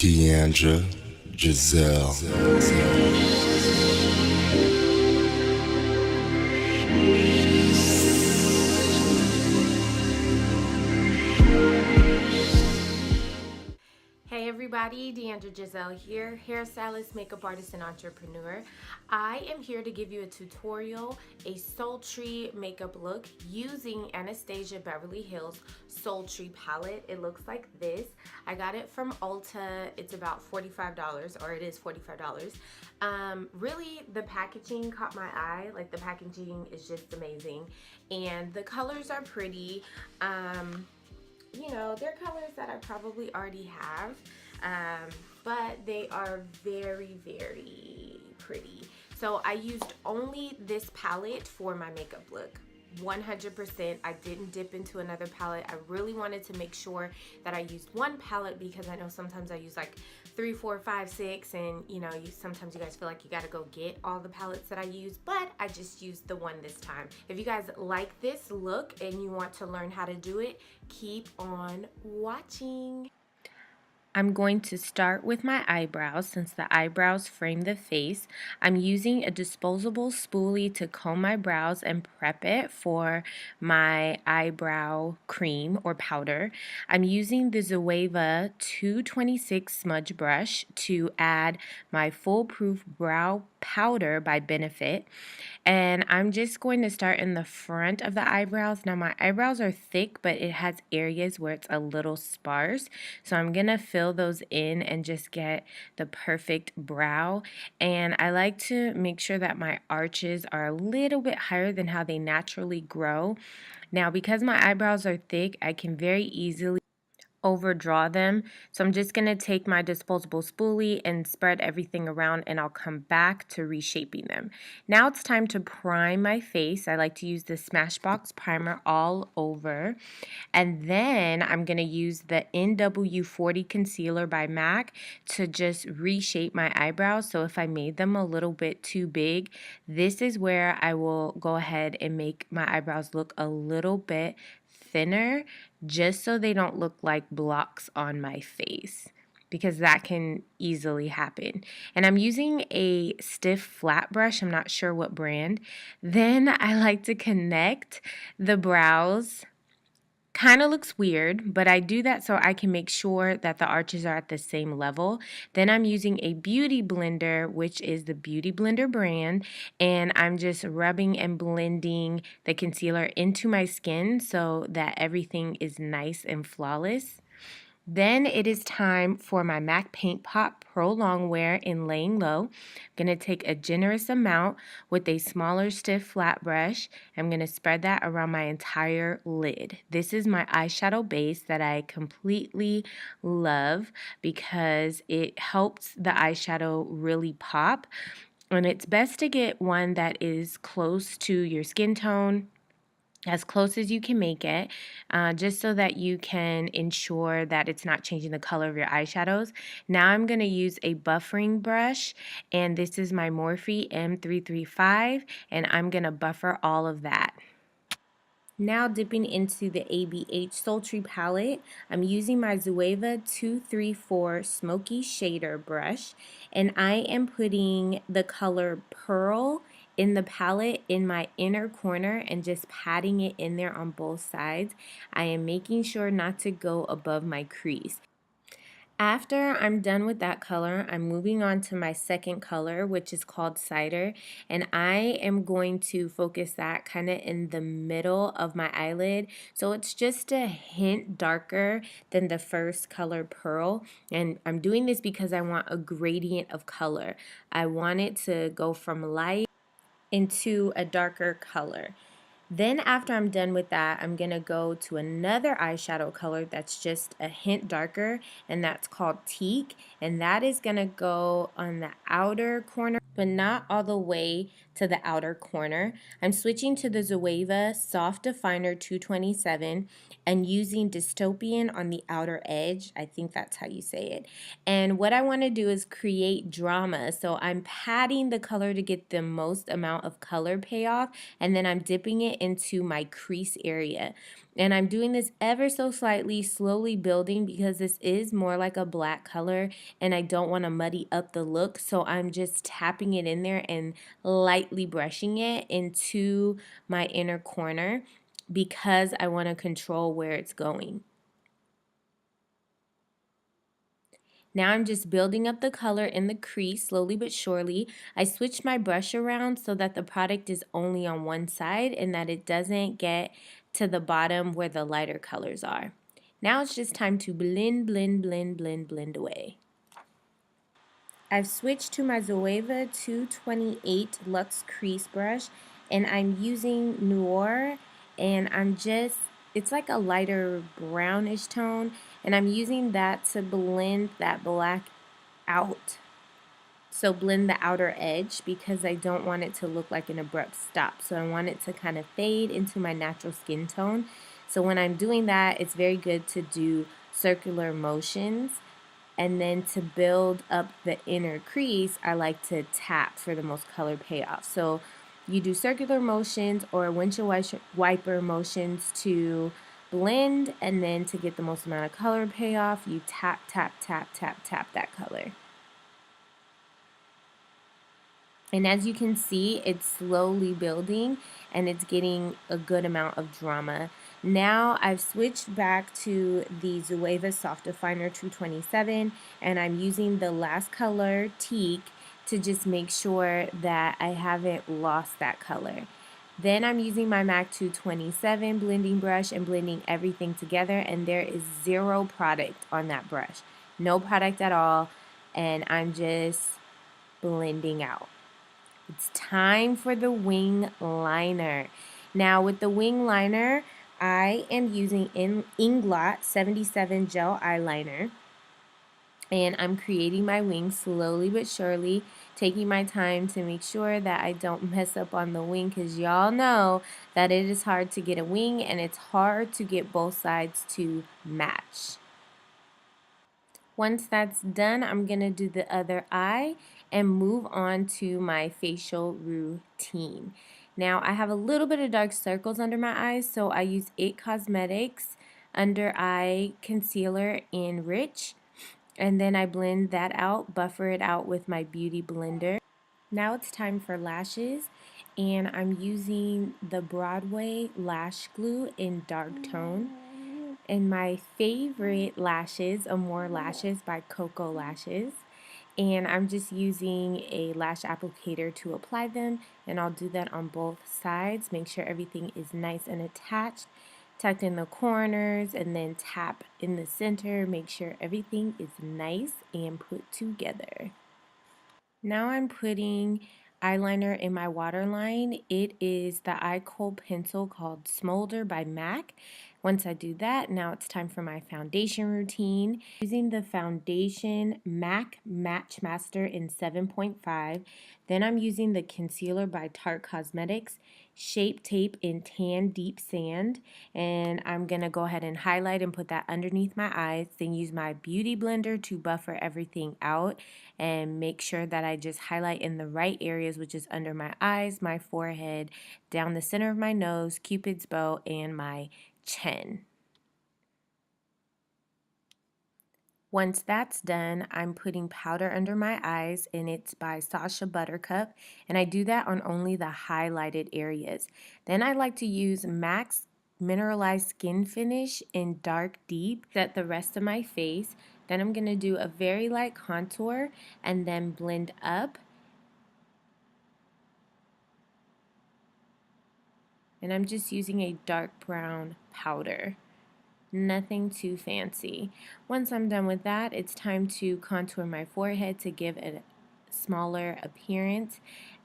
Deandra Giselle. Hey everybody, Deandra Giselle here, hairstylist, makeup artist, and entrepreneur. I am here to give you a tutorial, a sultry makeup look using Anastasia Beverly Hills Sultry palette. It looks like this. I got it from Ulta. It's about $45, or it is $45. Really, the packaging caught my eye. Like, the packaging is just amazing, and the colors are pretty. You know, they're colors that I probably already have, but they are very, very pretty. So I used only this palette for my makeup look. 100%. I didn't dip into another palette. I really wanted to make sure that I used one palette, because I know sometimes I use like 3, 4, 5, 6, and you know, sometimes you guys feel like you gotta go get all the palettes that I use, but I just used the one this time. If you guys like this look and you want to learn how to do it, keep on watching. I'm going to start with my eyebrows, since the eyebrows frame the face. I'm using a disposable spoolie to comb my brows and prep it for my eyebrow cream or powder. I'm using the Zoeva 226 smudge brush to add my foolproof brow powder by Benefit. And I'm just going to start in the front of the eyebrows. Now my eyebrows are thick, but it has areas where it's a little sparse. So I'm going to fill those in and just get the perfect brow. And I like to make sure that my arches are a little bit higher than how they naturally grow. Now, because my eyebrows are thick, I can very easily overdraw them. So I'm just going to take my disposable spoolie and spread everything around, and I'll come back to reshaping them. Now it's time to prime my face. I like to use the Smashbox primer all over. And then I'm going to use the NW40 concealer by MAC to just reshape my eyebrows. So if I made them a little bit too big, this is where I will go ahead and make my eyebrows look a little bit thinner, just so they don't look like blocks on my face, because that can easily happen. And I'm using a stiff flat brush. I'm not sure what brand. Then I like to connect the brows. Kind of looks weird, but I do that so I can make sure that the arches are at the same level. Then I'm using a beauty blender, which is the Beauty Blender brand, and I'm just rubbing and blending the concealer into my skin so that everything is nice and flawless. Then it is time for my MAC Paint Pot Pro Longwear in Laying Low. I'm going to take a generous amount with a smaller stiff flat brush. I'm going to spread that around my entire lid. This is my eyeshadow base that I completely love because it helps the eyeshadow really pop. And it's best to get one that is close to your skin tone, as close as you can make it, just so that you can ensure that it's not changing the color of your eyeshadows. Now I'm going to use a buffering brush, and this is my Morphe M335, and I'm going to buffer all of that. Now dipping into the ABH Sultry palette, I'm using my Zoeva 234 Smoky Shader brush, and I am putting the color Pearl in the palette in my inner corner and just patting it in there on both sides. I am making sure not to go above my crease. After I'm done with that color, I'm moving on to my second color, which is called Cider, and I am going to focus that kind of in the middle of my eyelid, so it's just a hint darker than the first color, Pearl. And I'm doing this because I want a gradient of color. I want it to go from light into a darker color. Then after I'm done with that, I'm going to go to another eyeshadow color that's just a hint darker, and that's called Teak, and that is going to go on the outer corner, but not all the way to the outer corner. I'm switching to the Zoeva Soft Definer 227 and using Dystopian on the outer edge. I think that's how you say it. And what I want to do is create drama. So I'm patting the color to get the most amount of color payoff, and then I'm dipping it into my crease area. And I'm doing this ever so slightly, slowly building, because this is more like a black color and I don't want to muddy up the look. So I'm just tapping it in there and lightly brushing it into my inner corner because I want to control where it's going. Now I'm just building up the color in the crease slowly but surely. I switched my brush around so that the product is only on one side and that it doesn't get to the bottom where the lighter colors are. Now it's just time to blend, blend, blend, blend, blend away. I've switched to my Zoeva 228 Luxe Crease Brush and I'm using Noir, and it's like a lighter brownish tone, and I'm using that to blend that black out. So blend the outer edge because I don't want it to look like an abrupt stop. So I want it to kind of fade into my natural skin tone. So when I'm doing that, it's very good to do circular motions. And then to build up the inner crease, I like to tap for the most color payoff. So you do circular motions or windshield wiper motions to blend, and then to get the most amount of color payoff, you tap, tap, tap, tap, tap that color. And as you can see, it's slowly building and it's getting a good amount of drama. Now I've switched back to the Zoeva Soft Definer 227 and I'm using the last color, Teak, to just make sure that I haven't lost that color. Then I'm using my MAC 227 blending brush and blending everything together, and there is zero product on that brush. No product at all, and I'm just blending out. It's time for the wing liner. Now with the wing liner, I am using Inglot 77 gel eyeliner. And I'm creating my wings slowly but surely, taking my time to make sure that I don't mess up on the wing, because y'all know that it is hard to get a wing and it's hard to get both sides to match. Once that's done, I'm going to do the other eye and move on to my facial routine. Now, I have a little bit of dark circles under my eyes, so I use It Cosmetics Under Eye Concealer in Rich, and then I blend that out, buffer it out with my Beauty Blender. Now it's time for lashes, and I'm using the Broadway Lash Glue in Dark Tone. And my favorite lashes, Amore lashes by Koko lashes. And I'm just using a lash applicator to apply them, and I'll do that on both sides. Make sure everything is nice and attached, tucked in the corners, and then tap in the center. Make sure everything is nice and put together. Now I'm putting eyeliner in my waterline. It is the Eye Khol pencil called Smolder by MAC. Once I do that, now it's time for my foundation routine. Using the foundation MAC Matchmaster in 7.5. Then I'm using the concealer by Tarte Cosmetics Shape Tape in Tan Deep Sand. And I'm going to go ahead and highlight and put that underneath my eyes. Then use my Beauty Blender to buffer everything out and make sure that I just highlight in the right areas, which is under my eyes, my forehead, down the center of my nose, Cupid's bow, and my chin. Once that's done, I'm putting powder under my eyes, and it's by Sacha Buttercup, and I do that on only the highlighted areas. Then I like to use MAC's Mineralized Skinfinish in Dark Deep, set the rest of my face. Then I'm going to do a very light contour and then blend up. And I'm just using a dark brown powder. Nothing too fancy. Once I'm done with that, it's time to contour my forehead to give it a smaller appearance.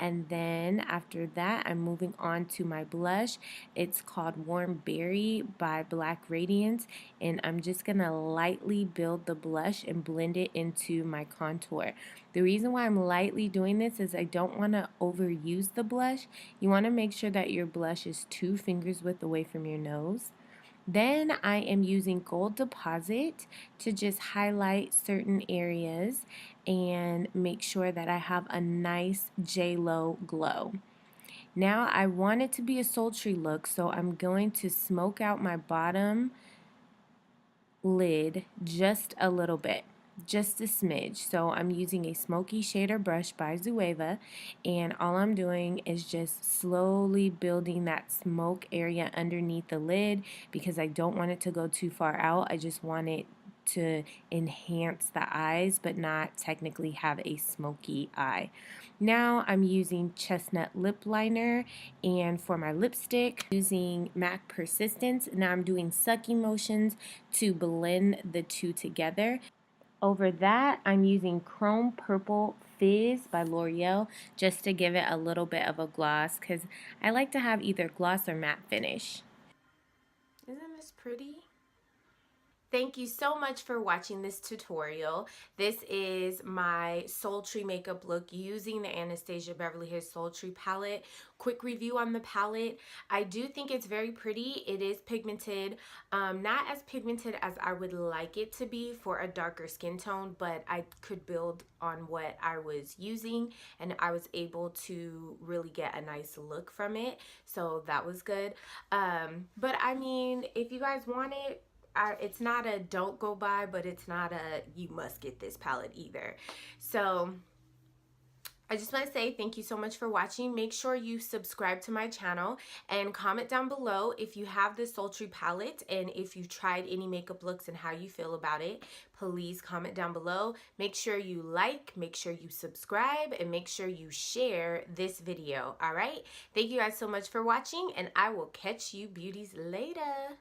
And then after that, I'm moving on to my blush. It's called Warm Berry by Black Radiance. And I'm just going to lightly build the blush and blend it into my contour. The reason why I'm lightly doing this is I don't want to overuse the blush. You want to make sure that your blush is 2 fingers width away from your nose. Then I am using Gold Deposit to just highlight certain areas and make sure that I have a nice J-Lo glow. Now I want it to be a sultry look, so I'm going to smoke out my bottom lid just a little bit, just a smidge. So I'm using a smoky shader brush by Zoeva, and all I'm doing is just slowly building that smoke area underneath the lid because I don't want it to go too far out. I just want it to enhance the eyes but not technically have a smoky eye. Now I'm using Chestnut lip liner, and for my lipstick using MAC Persistence. Now I'm doing sucking motions to blend the two together. Over that, I'm using Chrome Purple Fizz by L'Oreal just to give it a little bit of a gloss because I like to have either gloss or matte finish. Isn't this pretty? Thank you so much for watching this tutorial. This is my sultry makeup look using the Anastasia Beverly Hills Sultry palette. Quick review on the palette. I do think it's very pretty. It is pigmented. Not as pigmented as I would like it to be for a darker skin tone, but I could build on what I was using and I was able to really get a nice look from it. So that was good. But I mean, if you guys want it, it's not a don't go buy, but it's not a you must get this palette either. So I just want to say thank you so much for watching. Make sure you subscribe to my channel and comment down below if you have this sultry palette and if you've tried any makeup looks and how you feel about it. Please comment down below. Make sure you like, make sure you subscribe, and make sure you share this video. All right? Thank you guys so much for watching, and I will catch you beauties later.